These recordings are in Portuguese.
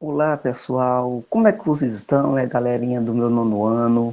Olá pessoal, como é que vocês estão, galerinha do meu nono ano?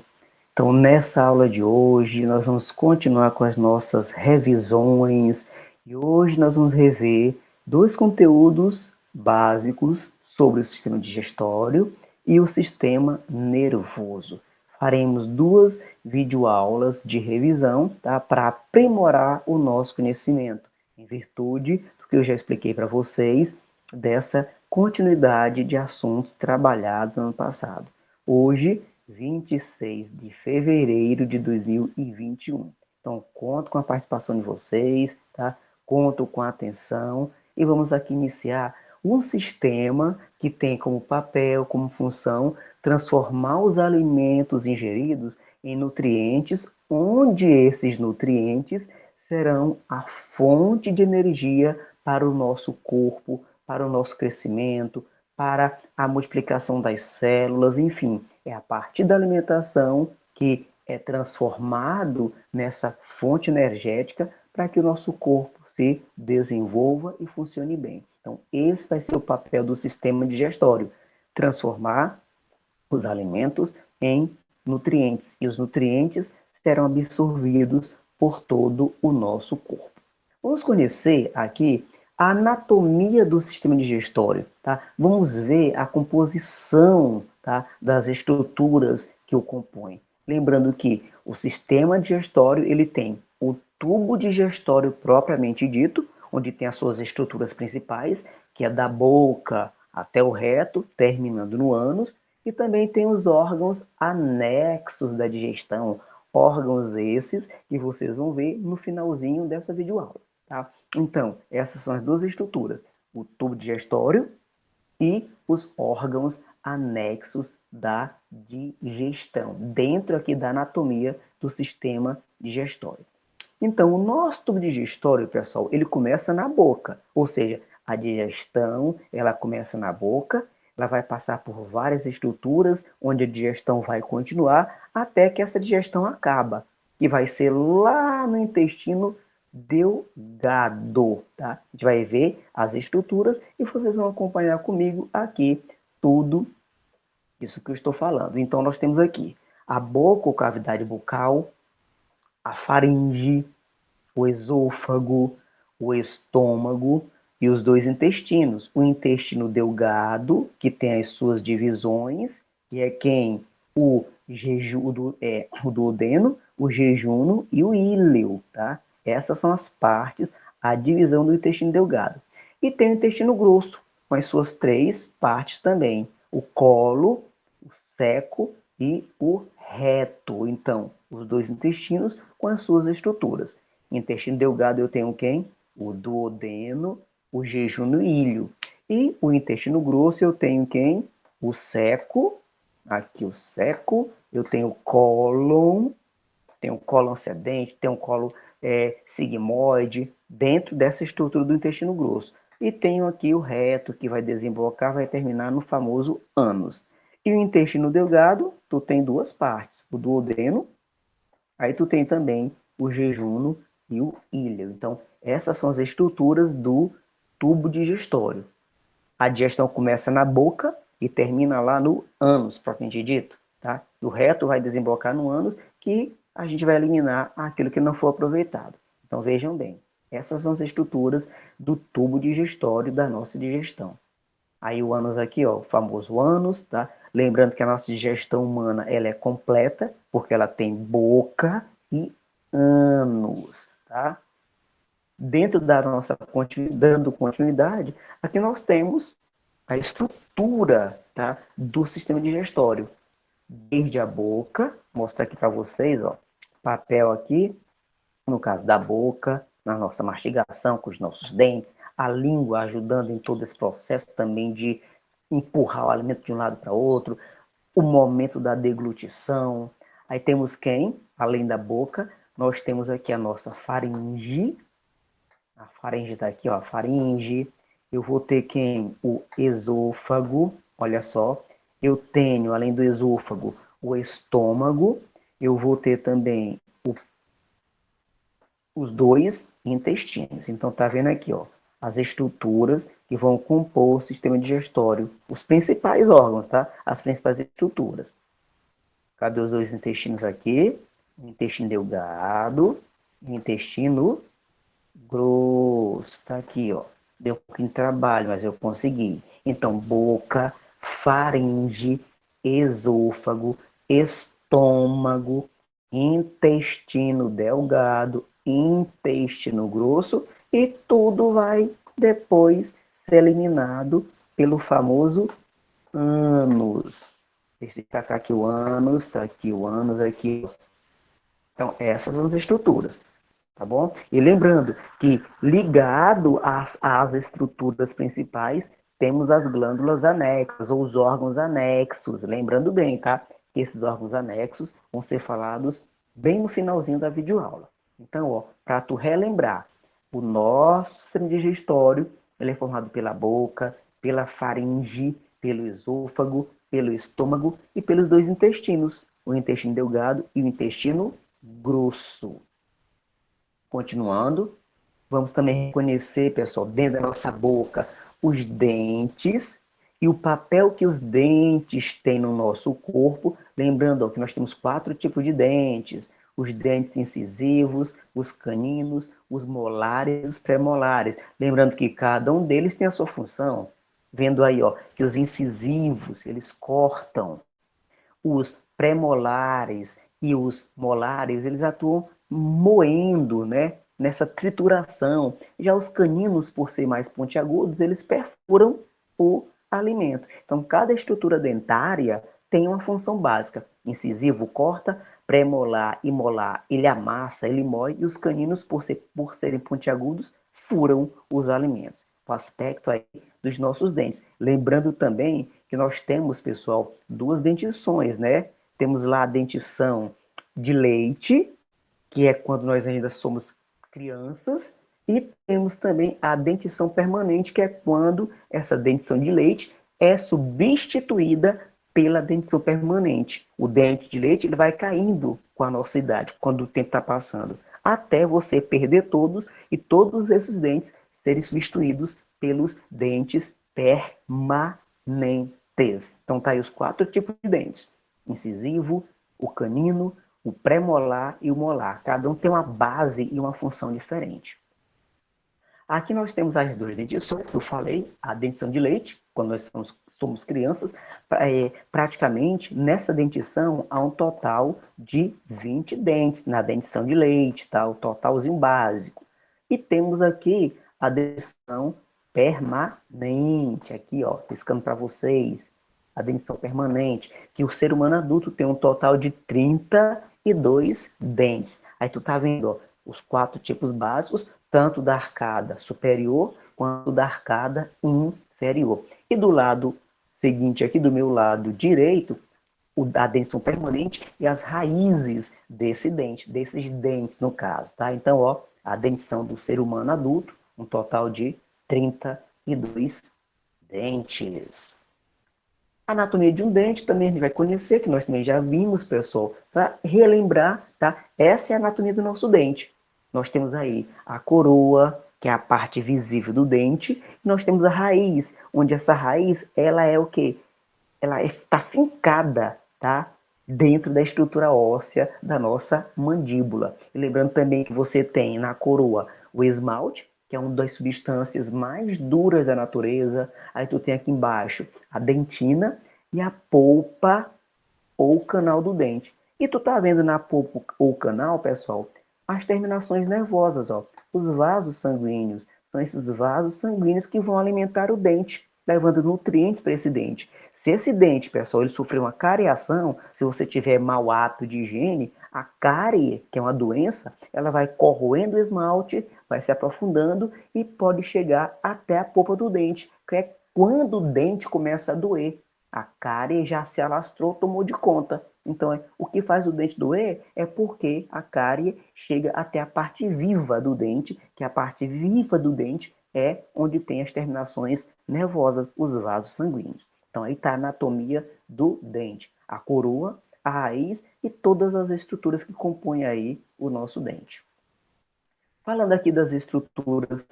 Então, nessa aula de hoje, nós vamos continuar com as nossas revisões e hoje nós vamos rever dois conteúdos básicos sobre o sistema digestório e o sistema nervoso. Faremos duas videoaulas de revisão, tá, para aprimorar o nosso conhecimento, em virtude do que eu já expliquei para vocês dessa continuidade de assuntos trabalhados no ano passado. Hoje, 26 de fevereiro de 2021. Então, conto com a participação de vocês, tá? Conto com a atenção e vamos aqui iniciar um sistema que tem como papel, como função, transformar os alimentos ingeridos em nutrientes, onde esses nutrientes serão a fonte de energia para o nosso corpo, para o nosso crescimento, para a multiplicação das células, enfim, é a partir da alimentação que é transformado nessa fonte energética para que o nosso corpo se desenvolva e funcione bem. Então, esse vai ser o papel do sistema digestório, transformar os alimentos em nutrientes, e os nutrientes serão absorvidos por todo o nosso corpo. Vamos conhecer aqui a anatomia do sistema digestório, tá? Vamos ver a composição, tá, das estruturas que o compõem. Lembrando que o sistema digestório ele tem o tubo digestório propriamente dito, onde tem as suas estruturas principais, que é da boca até o reto, terminando no ânus, e também tem os órgãos anexos da digestão, órgãos esses que vocês vão ver no finalzinho dessa videoaula. Tá? Então, essas são as duas estruturas, o tubo digestório e os órgãos anexos da digestão, dentro aqui da anatomia do sistema digestório. Então, o nosso tubo digestório, pessoal, ele começa na boca, ou seja, a digestão, ela começa na boca, ela vai passar por várias estruturas, onde a digestão vai continuar, até que essa digestão acaba, que vai ser lá no intestino delgado, tá? A gente vai ver as estruturas e vocês vão acompanhar comigo aqui tudo isso que eu estou falando. Então, nós temos aqui a boca ou cavidade bucal, a faringe, o esôfago, o estômago e os dois intestinos. O intestino delgado, que tem as suas divisões, que é quem? O duodeno, o jejum e o íleo, tá? Essas são as partes, a divisão do intestino delgado. E tem o intestino grosso, com as suas três partes também. O colo, o seco e o reto. Então, os dois intestinos com as suas estruturas. Intestino delgado eu tenho quem? O duodeno, o jejum e o íleo. E o intestino grosso eu tenho quem? O seco, aqui o seco, eu tenho o cólon, tem o cólon ascendente, tem o cólon sigmoide, dentro dessa estrutura do intestino grosso. E tenho aqui o reto, que vai desembocar, vai terminar no famoso ânus. E o intestino delgado, tu tem duas partes, o duodeno, aí tu tem também o jejum e o íleo. Então, essas são as estruturas do tubo digestório. A digestão começa na boca e termina lá no ânus, propriamente dito. Tá? O reto vai desembocar no ânus, que a gente vai eliminar aquilo que não for aproveitado. Então vejam bem, essas são as estruturas do tubo digestório da nossa digestão. Aí o ânus aqui, ó, o famoso ânus, tá? Lembrando que a nossa digestão humana ela é completa, porque ela tem boca e ânus, tá? Dentro da nossa dando continuidade, aqui nós temos a estrutura, tá, do sistema digestório. Desde a boca, vou mostrar aqui para vocês, ó, papel aqui, no caso da boca, na nossa mastigação com os nossos dentes, a língua ajudando em todo esse processo também de empurrar o alimento de um lado para outro, o momento da deglutição. Aí temos quem? Além da boca, nós temos aqui a nossa faringe. A faringe está aqui, ó, a faringe. Eu vou ter quem? O esôfago, olha só. Eu tenho, além do esôfago, o estômago. Eu vou ter também os dois intestinos. Então, tá vendo aqui, ó. as estruturas que vão compor o sistema digestório, os principais órgãos, tá? As principais estruturas. Cadê os dois intestinos aqui? O intestino delgado e o intestino grosso. Tá aqui, ó. Deu um pouquinho de trabalho, mas eu consegui. Então, boca, faringe, esôfago, estômago, intestino delgado, intestino grosso e tudo vai depois ser eliminado pelo famoso ânus. Esse tá aqui o ânus, tá aqui o ânus, aqui. Então, essas são as estruturas, tá bom? E lembrando que ligado às estruturas principais, temos as glândulas anexas, ou os órgãos anexos. Lembrando bem, tá? Que esses órgãos anexos vão ser falados bem no finalzinho da videoaula. Então, ó, para tu relembrar, o nosso sistema digestório, ele é formado pela boca, pela faringe, pelo esôfago, pelo estômago e pelos dois intestinos, o intestino delgado e o intestino grosso. Continuando, vamos também reconhecer, pessoal, dentro da nossa boca, os dentes e o papel que os dentes têm no nosso corpo. Lembrando ó, que nós temos 4 tipos de dentes: os dentes incisivos, os caninos, os molares e os premolares. Lembrando que cada um deles tem a sua função. Vendo aí ó, que os incisivos, eles cortam. Os premolares e os molares, eles atuam moendo, né? Nessa trituração. Já os caninos, por ser mais pontiagudos, eles perfuram o alimento. Então, cada estrutura dentária tem uma função básica. Incisivo corta, premolar e molar ele amassa, ele moe, e os caninos, por serem pontiagudos, furam os alimentos. O aspecto aí dos nossos dentes. Lembrando também que nós temos, pessoal, duas dentições, né? Temos lá a dentição de leite, que é quando nós ainda somos crianças, e temos também a dentição permanente, que é quando essa dentição de leite é substituída pela dentição permanente. O dente de leite ele vai caindo com a nossa idade, quando o tempo está passando, até você perder todos e todos esses dentes serem substituídos pelos dentes permanentes. Então tá aí os 4 tipos de dentes: incisivo, o canino, o premolar e o molar. Cada um tem uma base e uma função diferente. Aqui nós temos as duas dentições, que eu falei, a dentição de leite, quando nós somos crianças, praticamente nessa dentição há um total de 20 dentes na dentição de leite, tá? O totalzinho básico. E temos aqui a dentição permanente, aqui ó, piscando para vocês, a dentição permanente, que o ser humano adulto tem um total de 32 dentes. Aí tu tá vendo, ó, os 4 tipos básicos, tanto da arcada superior quanto da arcada inferior. E do lado seguinte, aqui do meu lado direito, a dentição permanente e as raízes desse dente, desses dentes no caso, tá? Então, ó, a dentição do ser humano adulto, um total de 32 dentes. A anatomia de um dente também a gente vai conhecer, que nós também já vimos, pessoal, para relembrar, tá? Essa é a anatomia do nosso dente. Nós temos aí a coroa, que é a parte visível do dente, e nós temos a raiz, onde essa raiz, ela é o quê? Ela está fincada, tá? Dentro da estrutura óssea da nossa mandíbula. E lembrando também que você tem na coroa o esmalte, que é uma das substâncias mais duras da natureza. Aí tu tem aqui embaixo a dentina e a polpa ou canal do dente. E tu tá vendo na polpa ou canal, pessoal, as terminações nervosas, ó. Os vasos sanguíneos. São esses vasos sanguíneos que vão alimentar o dente, levando nutrientes para esse dente. Se esse dente, pessoal, ele sofrer uma cariação, se você tiver mau hábito de higiene, a cárie, que é uma doença, ela vai corroendo o esmalte, vai se aprofundando e pode chegar até a polpa do dente, que é quando o dente começa a doer. A cárie já se alastrou, tomou de conta. Então, o que faz o dente doer é porque a cárie chega até a parte viva do dente, que a parte viva do dente é onde tem as terminações nervosas, os vasos sanguíneos. Então, aí está a anatomia do dente. A coroa, a raiz e todas as estruturas que compõem aí o nosso dente. Falando aqui das estruturas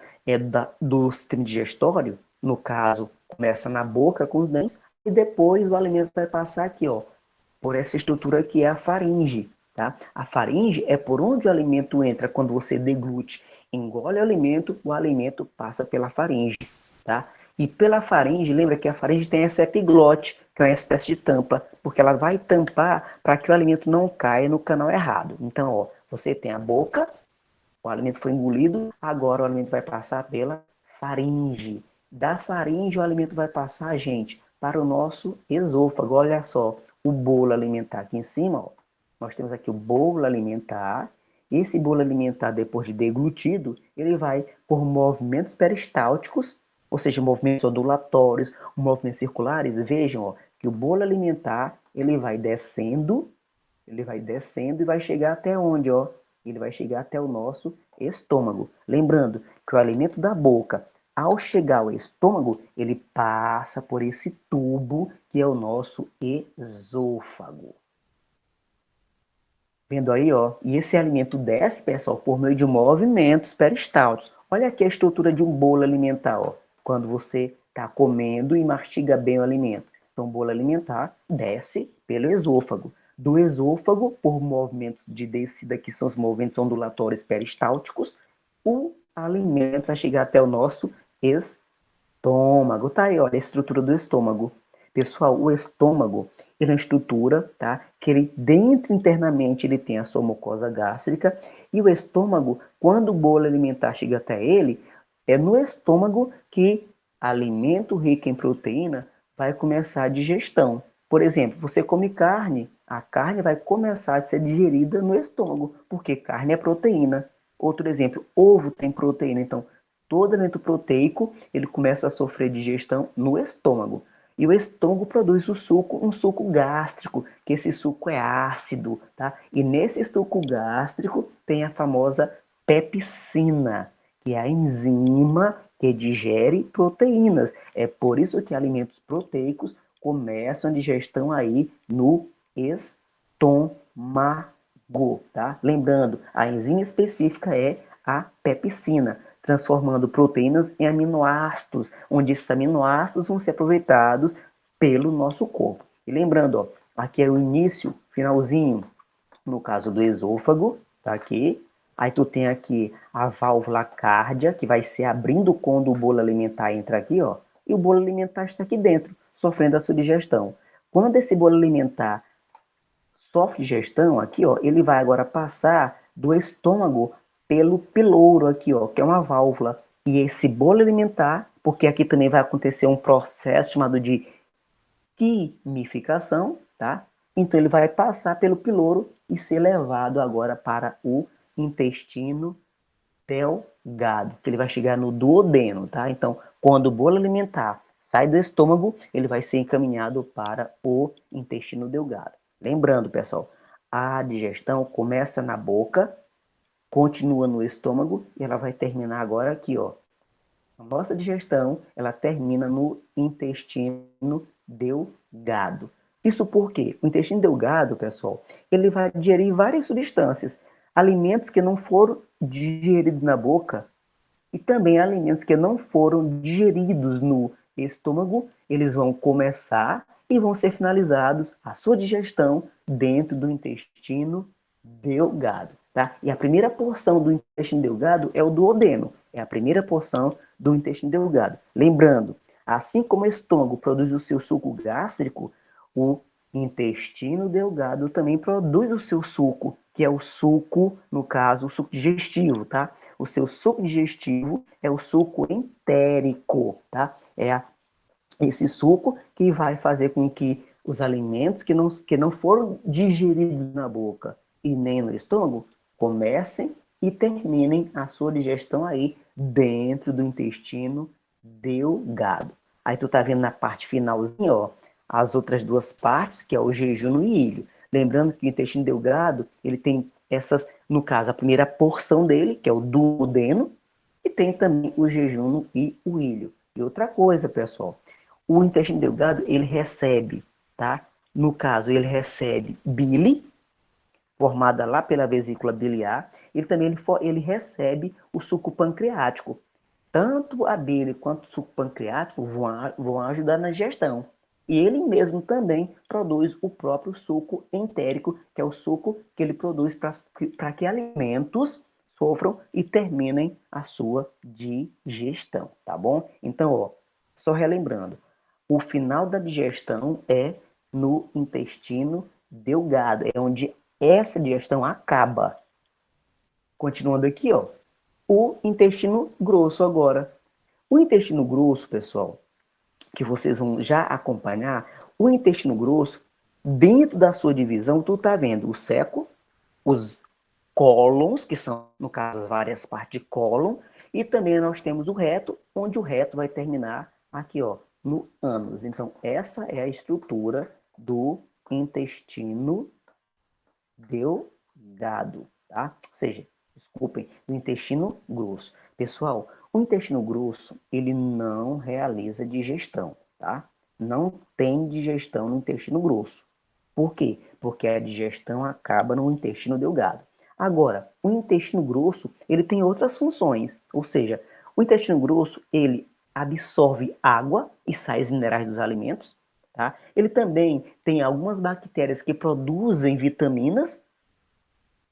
do sistema digestório, no caso, começa na boca com os dentes, e depois o alimento vai passar aqui, ó, por essa estrutura que é a faringe, tá? A faringe é por onde o alimento entra quando você deglute, engole o alimento passa pela faringe, tá? E pela faringe, lembra que a faringe tem essa epiglote, que é uma espécie de tampa, porque ela vai tampar para que o alimento não caia no canal errado. Então, ó, você tem a boca, o alimento foi engolido, agora o alimento vai passar pela faringe. Da faringe, o alimento vai passar, gente, para o nosso esôfago. Olha só, o bolo alimentar aqui em cima, ó, nós temos aqui o bolo alimentar. Esse bolo alimentar, depois de deglutido, ele vai por movimentos peristálticos, ou seja, movimentos ondulatórios, movimentos circulares. Vejam, ó, que o bolo alimentar, ele vai descendo e vai chegar até onde, ó? Ele vai chegar até o nosso estômago. Lembrando que o alimento da boca, ao chegar ao estômago, ele passa por esse tubo que é o nosso esôfago. Vendo aí, ó? E esse alimento desce, pessoal, por meio de movimentos peristálticos. Olha aqui a estrutura de um bolo alimentar, ó. Quando você está comendo e mastiga bem o alimento. Então, o bolo alimentar desce pelo esôfago. Do esôfago, por movimentos de descida, que são os movimentos ondulatórios peristálticos, o alimento vai chegar até o nosso estômago. Tá aí, olha a estrutura do estômago. Pessoal, o estômago ele é uma estrutura, tá? Que ele dentro internamente ele tem a sua mucosa gástrica e o estômago, quando o bolo alimentar chega até ele, é no estômago que alimento rico em proteína vai começar a digestão. Por exemplo, você come carne, a carne vai começar a ser digerida no estômago, porque carne é proteína. Outro exemplo, ovo tem proteína, então todo alimento proteico ele começa a sofrer digestão no estômago. E o estômago produz o suco, um suco gástrico, que esse suco é ácido, tá? E nesse suco gástrico tem a famosa pepsina, que é a enzima que digere proteínas. É por isso que alimentos proteicos começam a digestão aí no estômago, tá? Lembrando, a enzima específica é a pepsina, transformando proteínas em aminoácidos, onde esses aminoácidos vão ser aproveitados pelo nosso corpo. E lembrando, ó, aqui é o início, finalzinho, no caso do esôfago, tá aqui. Aí tu tem aqui a válvula cárdia, que vai ser abrindo quando o bolo alimentar entra aqui, ó. E o bolo alimentar está aqui dentro, sofrendo a sua digestão. Quando esse bolo alimentar sofre digestão, aqui, ó, ele vai agora passar do estômago pelo pilouro aqui, ó, que é uma válvula. E esse bolo alimentar, porque aqui também vai acontecer um processo chamado de quimificação, tá? Então ele vai passar pelo pilouro e ser levado agora para o intestino delgado, que ele vai chegar no duodeno, tá? Então, quando o bolo alimentar sai do estômago, ele vai ser encaminhado para o intestino delgado. Lembrando, pessoal, a digestão começa na boca, continua no estômago e ela vai terminar agora aqui, ó. A nossa digestão, ela termina no intestino delgado. Isso porque o intestino delgado, pessoal, ele vai digerir várias substâncias, alimentos que não foram digeridos na boca e também alimentos que não foram digeridos no estômago, eles vão começar e vão ser finalizados a sua digestão dentro do intestino delgado, tá? E a primeira porção do intestino delgado é o duodeno, é a primeira porção do intestino delgado. Lembrando, assim como o estômago produz o seu suco gástrico, o intestino delgado também produz o seu suco, que é o suco, no caso, o suco digestivo, tá? O seu suco digestivo é o suco entérico, tá? Esse suco que vai fazer com que os alimentos que não foram digeridos na boca e nem no estômago comecem e terminem a sua digestão aí dentro do intestino delgado. Aí tu tá vendo na parte finalzinha, ó, as outras duas partes, que é o jejum e o ilho. Lembrando que o intestino delgado, ele tem essas, no caso, a primeira porção dele, que é o duodeno, e tem também o jejum e o ilho. E outra coisa, pessoal, o intestino delgado, ele recebe, tá? No caso, ele recebe bile, formada lá pela vesícula biliar, ele recebe o suco pancreático. Tanto a bile quanto o suco pancreático vão ajudar na digestão. E ele mesmo também produz o próprio suco entérico, que é o suco que ele produz para que alimentos sofram e terminem a sua digestão, tá bom? Então, ó, só relembrando, o final da digestão é no intestino delgado, é onde essa digestão acaba. Continuando aqui, ó, o intestino grosso agora. O intestino grosso, pessoal, que vocês vão já acompanhar, o intestino grosso, dentro da sua divisão, tu tá vendo o seco, os cólons, que são, no caso, várias partes de cólon, e também nós temos o reto, onde o reto vai terminar aqui, ó, no ânus. Então, essa é a estrutura do intestino delgado, tá? Ou seja, desculpem, do intestino grosso. Pessoal, o intestino grosso, ele não realiza digestão, tá? Não tem digestão no intestino grosso. Por quê? Porque a digestão acaba no intestino delgado. Agora, o intestino grosso, ele tem outras funções, ou seja, o intestino grosso, ele absorve água e sais minerais dos alimentos, tá? Ele também tem algumas bactérias que produzem vitaminas,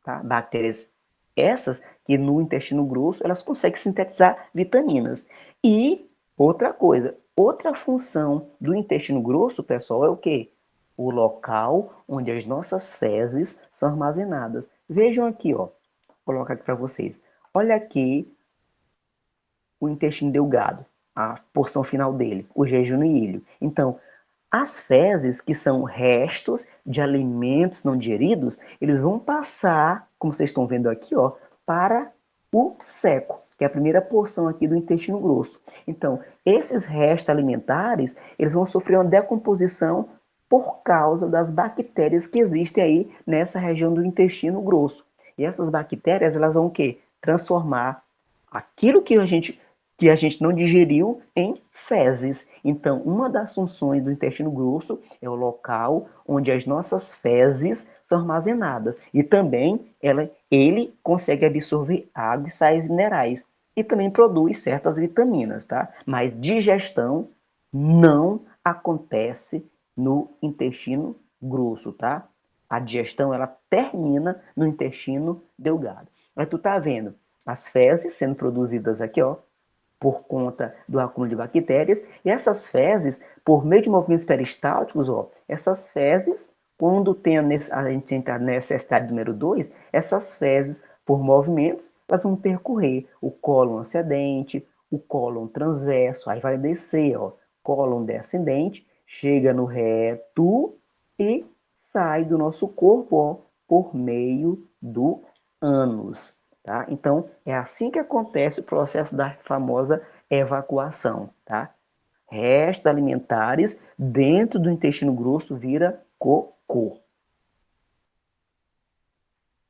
tá? Bactérias essas que no intestino grosso elas conseguem sintetizar vitaminas. E outra coisa, outra função do intestino grosso, pessoal, é o quê? O local onde as nossas fezes são armazenadas. Vejam aqui, ó. Vou colocar aqui para vocês. Olha aqui o intestino delgado, a porção final dele, o jejum e ilho. Então, as fezes, que são restos de alimentos não digeridos, eles vão passar, como vocês estão vendo aqui, ó, para o seco, que é a primeira porção aqui do intestino grosso. Então, esses restos alimentares, eles vão sofrer uma decomposição por causa das bactérias que existem aí nessa região do intestino grosso. E essas bactérias, elas vão o quê? Transformar aquilo que a gente não digeriu em fezes. Então, uma das funções do intestino grosso é o local onde as nossas fezes são armazenadas. E também ele consegue absorver água e sais minerais. E também produz certas vitaminas, tá? Mas digestão não acontece no intestino grosso, tá? A digestão, ela termina no intestino delgado. Mas tu tá vendo as fezes sendo produzidas aqui, ó, por conta do acúmulo de bactérias, e essas fezes, por meio de movimentos peristálticos, ó, essas fezes, quando tem a gente entra na necessidade número 2, essas fezes, por movimentos, elas vão percorrer o cólon ascendente, o cólon transverso, aí vai descer, ó, cólon descendente, chega no reto e sai do nosso corpo, ó, por meio do ânus. Tá? Então, é assim que acontece o processo da famosa evacuação. Tá? Restos alimentares dentro do intestino grosso vira cocô.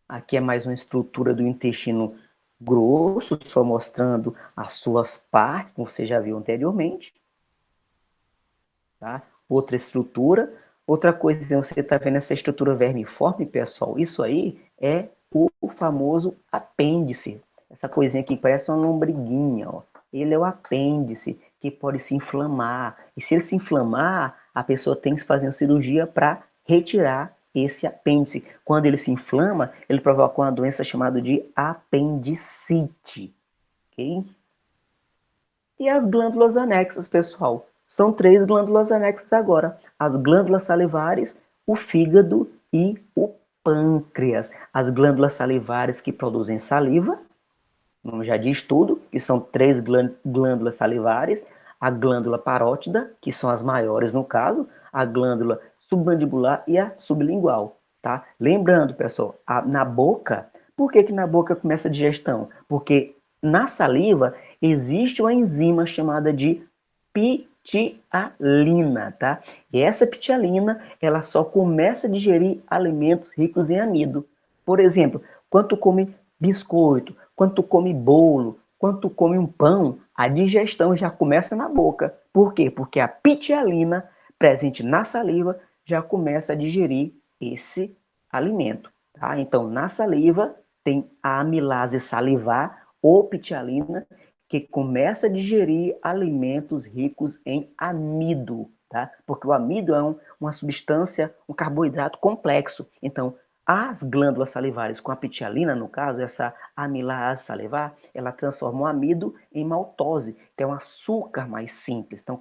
Aqui é mais uma estrutura do intestino grosso, só mostrando as suas partes, como você já viu anteriormente. Tá? Outra estrutura. Outra coisa, você está vendo essa estrutura vermiforme, pessoal? Isso aí é o famoso apêndice. Essa coisinha aqui parece uma lombriguinha, ó. Ele é o apêndice, que pode se inflamar. E se ele se inflamar, a pessoa tem que fazer uma cirurgia para retirar esse apêndice. Quando ele se inflama, ele provoca uma doença chamada de apendicite. Ok? E as glândulas anexas, pessoal? São 3 glândulas anexas agora. As glândulas salivares, o fígado e o pâncreas. As glândulas salivares que produzem saliva, como já diz tudo, que são 3 glândulas salivares. A glândula parótida, que são as maiores no caso, a glândula submandibular e a sublingual. Tá? Lembrando, pessoal, na boca, por que na boca começa a digestão? Porque na saliva existe uma enzima chamada de ptialina, tá? E essa ptialina, ela só começa a digerir alimentos ricos em amido. Por exemplo, quando tu come biscoito, quando tu come bolo, quando tu come um pão, a digestão já começa na boca. Por quê? Porque a ptialina presente na saliva já começa a digerir esse alimento. Tá? Então, na saliva tem a amilase salivar ou pitialina, que começa a digerir alimentos ricos em amido, tá? Porque o amido é uma substância, um carboidrato complexo. Então, as glândulas salivares com a pitialina, no caso, essa amilase salivar, ela transforma o amido em maltose, que é um açúcar mais simples. Então,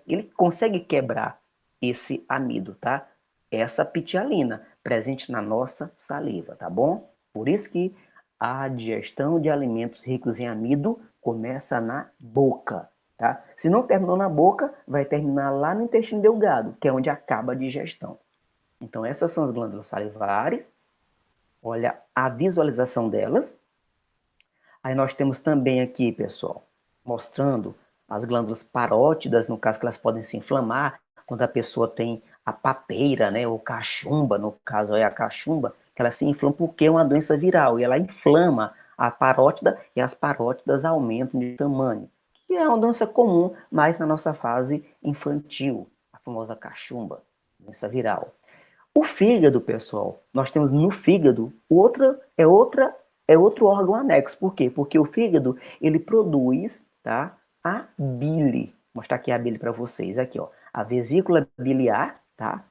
ele consegue quebrar esse amido, tá? Essa pitialina presente na nossa saliva, tá bom? Por isso que a digestão de alimentos ricos em amido começa na boca, tá? Se não terminou na boca, vai terminar lá no intestino delgado, que é onde acaba a digestão. Então, essas são as glândulas salivares. Olha a visualização delas. Aí nós temos também aqui, pessoal, mostrando as glândulas parótidas, no caso que elas podem se inflamar, quando a pessoa tem a papeira, né, ou cachumba, no caso é a cachumba, que ela se inflama porque é uma doença viral, e ela inflama a parótida, e as parótidas aumentam de tamanho, que é uma doença comum, mas na nossa fase infantil, a famosa cachumba, doença viral. O fígado, pessoal, nós temos no fígado é outro órgão anexo. Por quê? Porque o fígado, ele produz, tá, a bile. Vou mostrar aqui a bile para vocês. Aqui, ó, a vesícula biliar, tá?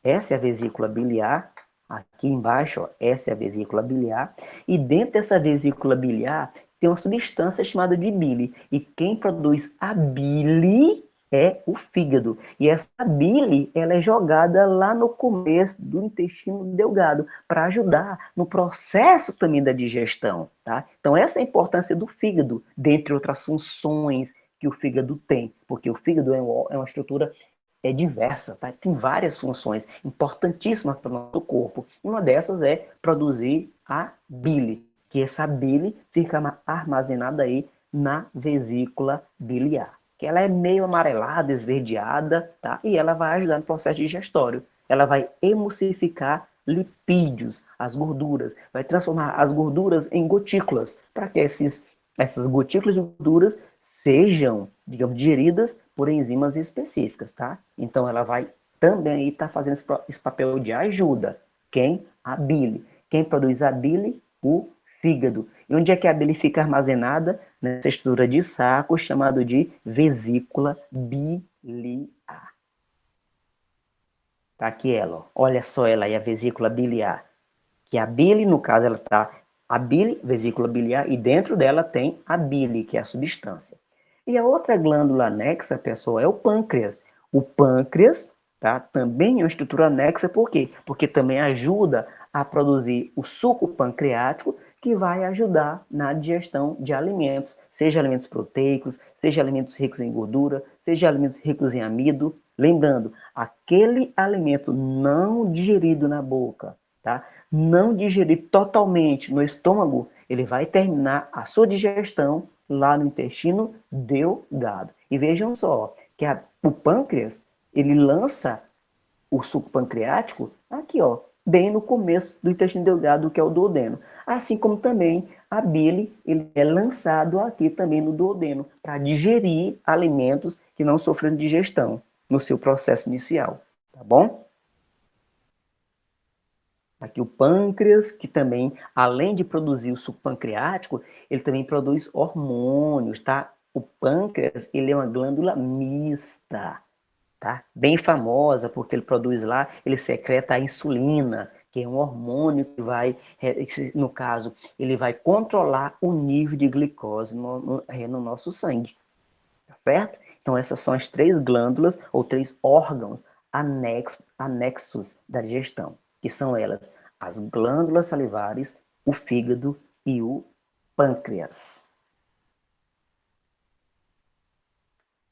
Essa é a vesícula biliar. Aqui embaixo, ó, essa é a vesícula biliar. E dentro dessa vesícula biliar tem uma substância chamada de bile. E quem produz a bile é o fígado. E essa bile, ela é jogada lá no começo do intestino delgado para ajudar no processo também da digestão, tá? Então essa é a importância do fígado, dentre outras funções que o fígado tem, porque o fígado é uma estrutura diversa, tá? Tem várias funções importantíssimas para o nosso corpo. Uma dessas é produzir a bile, que essa bile fica armazenada aí na vesícula biliar, que ela é meio amarelada, esverdeada, tá? E ela vai ajudar no processo digestório. Ela vai emulsificar lipídios, as gorduras, vai transformar as gorduras em gotículas, para que essas gotículas de gorduras sejam, digamos, digeridas por enzimas específicas, tá? Então ela vai também estar fazendo esse papel de ajuda. Quem? A bile. Quem produz a bile? O fígado. E onde é que a bile fica armazenada? Nessa estrutura de saco chamado de vesícula biliar. Tá aqui ela, ó. Olha só ela aí, a vesícula biliar. Que a bile, no caso, ela tá a bile, vesícula biliar, e dentro dela tem a bile, que é a substância. E a outra glândula anexa, pessoal, é o pâncreas. O pâncreas, tá, também é uma estrutura anexa, por quê? Porque também ajuda a produzir o suco pancreático, que vai ajudar na digestão de alimentos, seja alimentos proteicos, seja alimentos ricos em gordura, seja alimentos ricos em amido. Lembrando, aquele alimento não digerido na boca, tá? Não digerir totalmente no estômago, ele vai terminar a sua digestão lá no intestino delgado. E vejam só, que o pâncreas, ele lança o suco pancreático aqui, ó, bem no começo do intestino delgado, que é o duodeno. Assim como também a bile, ele é lançado aqui também no duodeno, para digerir alimentos que não sofreram digestão no seu processo inicial, tá bom? Aqui o pâncreas, que também, além de produzir o suco pancreático, ele também produz hormônios, tá? O pâncreas, ele é uma glândula mista, tá? Bem famosa, porque ele produz lá, ele secreta a insulina, que é um hormônio que vai, no caso, ele vai controlar o nível de glicose no nosso sangue, tá certo? Então essas são as três glândulas, ou três órgãos anexos da digestão, que são elas, as glândulas salivares, o fígado e o pâncreas.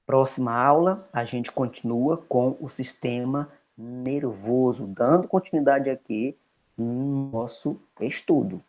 Próxima aula, a gente continua com o sistema nervoso, dando continuidade aqui no nosso estudo.